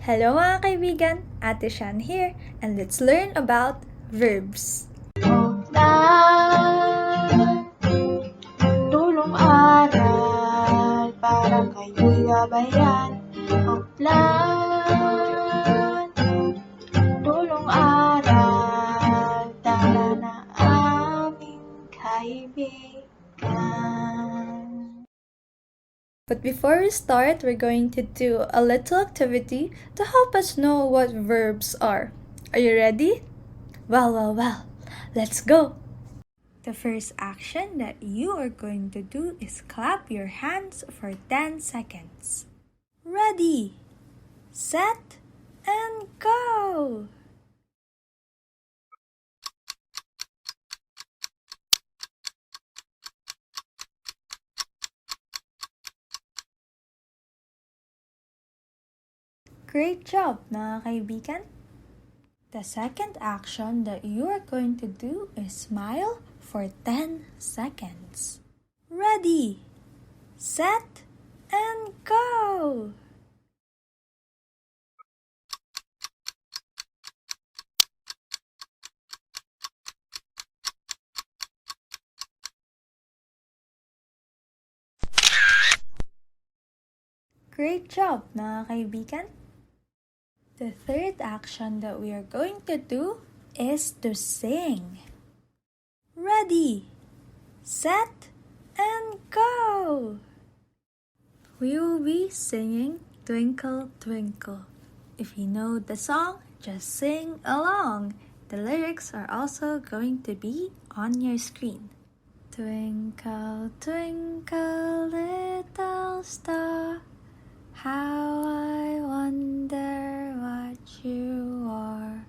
Hello mga kaibigan, Ate Shan here, and let's learn about verbs. Tulong aral para kayo'y gabayan. Plan, tulong aral, tara na aming kaibigan. But before we start, we're going to do a little activity to help us know what verbs are. Are you ready? Well, let's go! The first action that you are going to do is clap your hands for 10 seconds. Ready, set, and go! Great job, mga kaibigan! The second action that you are going to do is smile for 10 seconds. Ready, set, and go! Great job, mga kaibigan! The third action that we are going to do is to sing. Ready, set, and go! We will be singing Twinkle, Twinkle. If you know the song, just sing along. The lyrics are also going to be on your screen. Twinkle, twinkle, little star, how I wonder what you are.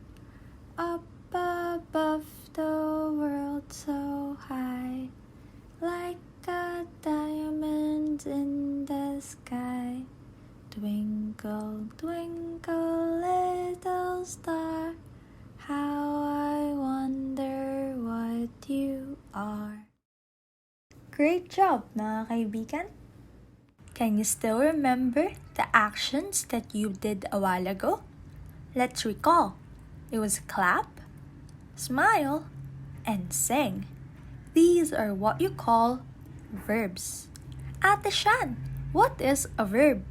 Up above the world so high, like a diamond in the sky. Twinkle, twinkle, little star, how I wonder what you are. Great job, mga kaibigan! Can you still remember the actions that you did a while ago? Let's recall. It was clap, smile, and sing. These are what you call verbs. Ate Shan, what is a verb?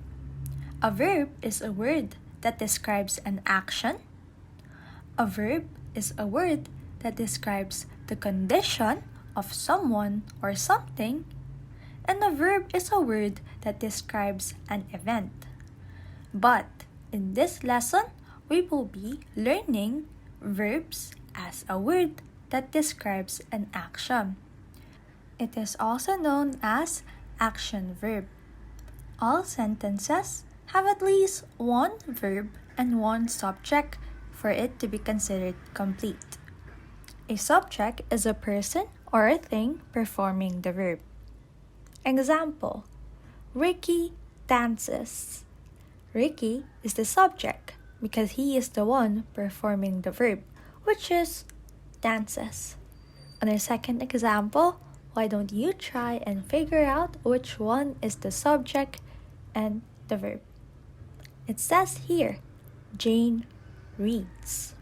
A verb is a word that describes an action. A verb is a word that describes the condition of someone or something. And a verb is a word that describes an event. But in this lesson, we will be learning verbs as a word that describes an action. It is also known as action verb. All sentences have at least one verb and one subject for it to be considered complete. A subject is a person or a thing performing the verb. Example, Ricky dances. Ricky is the subject because he is the one performing the verb, which is dances. On our second example, why don't you try and figure out which one is the subject and the verb? It says here, Jane reads.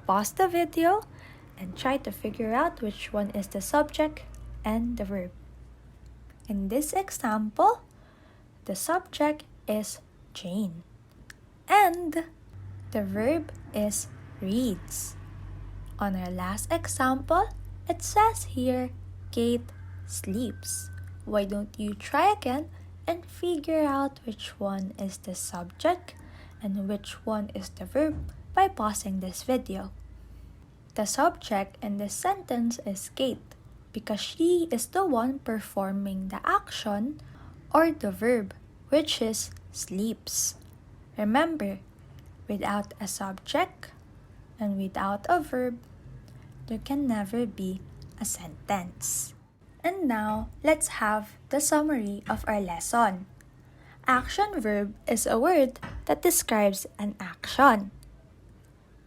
Pause the video and try to figure out which one is the subject and the verb. In this example, the subject is Jane and the verb is reads. On our last example, it says here, Kate sleeps. Why don't you try again and figure out which one is the subject and which one is the verb by pausing this video. The subject in this sentence is Kate, because she is the one performing the action or the verb, which is sleeps. Remember, without a subject and without a verb, there can never be a sentence. And now, let's have the summary of our lesson. Action verb is a word that describes an action.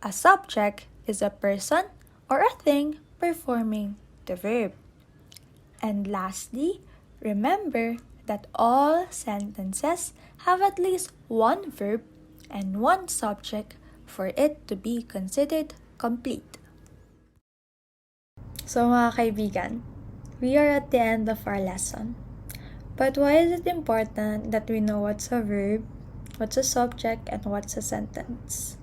A subject is a person or a thing performing the verb. And lastly, remember that all sentences have at least one verb and one subject for it to be considered complete. So mga kaibigan, we are at the end of our lesson. But why is it important that we know what's a verb, what's a subject, and what's a sentence?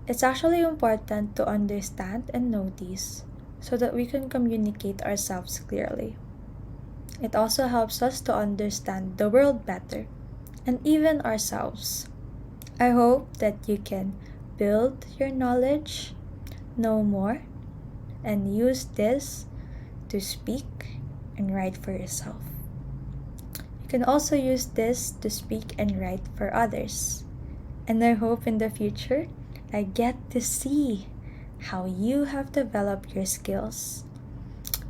It's actually important to understand and know these so that we can communicate ourselves clearly. It also helps us to understand the world better and even ourselves. I hope that you can build your knowledge, know more, and use this to speak and write for yourself. You can also use this to speak and write for others. And I hope in the future I get to see how you have developed your skills.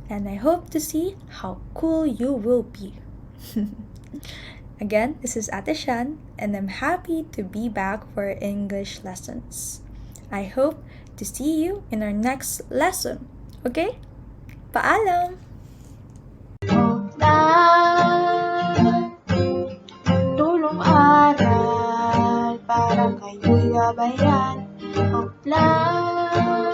And I hope to see how cool you will be. Again, this is Ate Shan, and I'm happy to be back for English lessons. I hope to see you in our next lesson. Okay? Paalam! Tulong aral para kayo'y gabayan. Ang plan